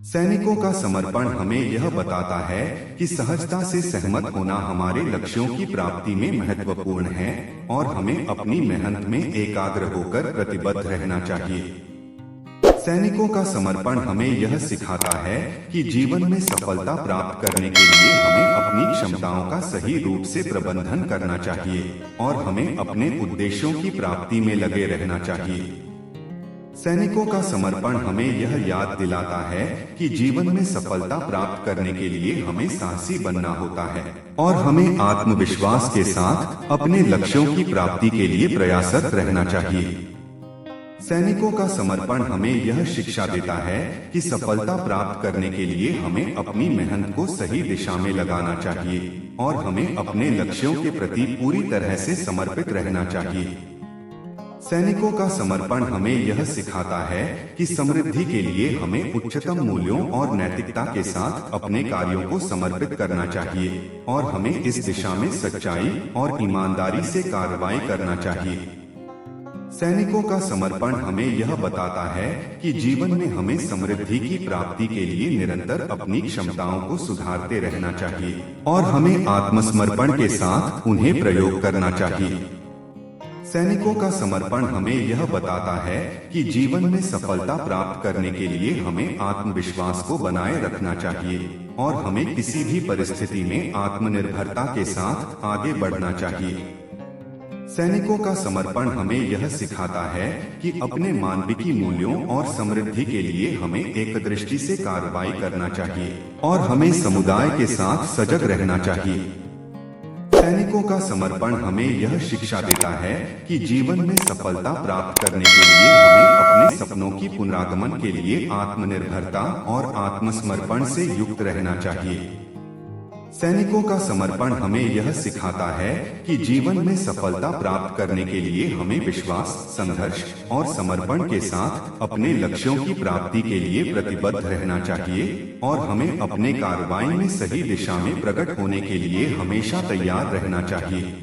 सैनिकों का समर्पण हमें यह बताता है कि सहजता से सहमत होना हमारे लक्ष्यों की प्राप्ति में महत्वपूर्ण है और हमें अपनी मेहनत में एकाग्र होकर प्रतिबद्ध रहना चाहिए। सैनिकों का समर्पण हमें यह सिखाता है कि जीवन में सफलता प्राप्त करने के लिए हमें अपनी क्षमताओं का सही रूप से प्रबंधन करना चाहिए और हमें अपने उद्देश्यों की प्राप्ति में लगे रहना चाहिए। सैनिकों का समर्पण हमें यह याद दिलाता है कि जीवन में सफलता प्राप्त करने के लिए हमें साहसी बनना होता है और हमें आत्मविश्वास के साथ अपने लक्ष्यों की प्राप्ति के लिए प्रयासरत रहना चाहिए। सैनिकों का समर्पण हमें यह शिक्षा देता है कि सफलता प्राप्त करने के लिए हमें अपनी मेहनत को सही दिशा में लगाना चाहिए और हमें अपने लक्ष्यों के प्रति पूरी तरह से समर्पित रहना चाहिए। सैनिकों का समर्पण हमें यह सिखाता है कि समृद्धि के लिए हमें उच्चतम मूल्यों और नैतिकता के साथ अपने कार्यों को समर्पित करना चाहिए और हमें इस दिशा में सच्चाई और ईमानदारी से कार्रवाई करना चाहिए। सैनिकों का समर्पण हमें यह बताता है कि जीवन में हमें समृद्धि की प्राप्ति के लिए निरंतर अपनी क्षमताओं को सुधारते रहना चाहिए और हमें आत्मसमर्पण के साथ उन्हें प्रयोग करना चाहिए। सैनिकों का समर्पण हमें यह बताता है कि जीवन में सफलता प्राप्त करने के लिए हमें आत्मविश्वास को बनाए रखना चाहिए और हमें किसी भी परिस्थिति में आत्मनिर्भरता के साथ आगे बढ़ना चाहिए। सैनिकों का समर्पण हमें यह सिखाता है कि अपने मानविकी मूल्यों और समृद्धि के लिए हमें एक दृष्टि से कार्रवाई करना चाहिए और हमें समुदाय के साथ सजग रहना चाहिए। सैनिकों का समर्पण हमें यह शिक्षा देता है कि जीवन में सफलता प्राप्त करने के लिए हमें अपने सपनों की पुनरागमन के लिए आत्मनिर्भरता और आत्मसमर्पण से युक्त रहना चाहिए। सैनिकों का समर्पण हमें यह सिखाता है कि जीवन में सफलता प्राप्त करने के लिए हमें विश्वास, संघर्ष और समर्पण के साथ अपने लक्ष्यों की प्राप्ति के लिए प्रतिबद्ध रहना चाहिए और हमें अपने कार्रवाई में सही दिशा में प्रकट होने के लिए हमेशा तैयार रहना चाहिए।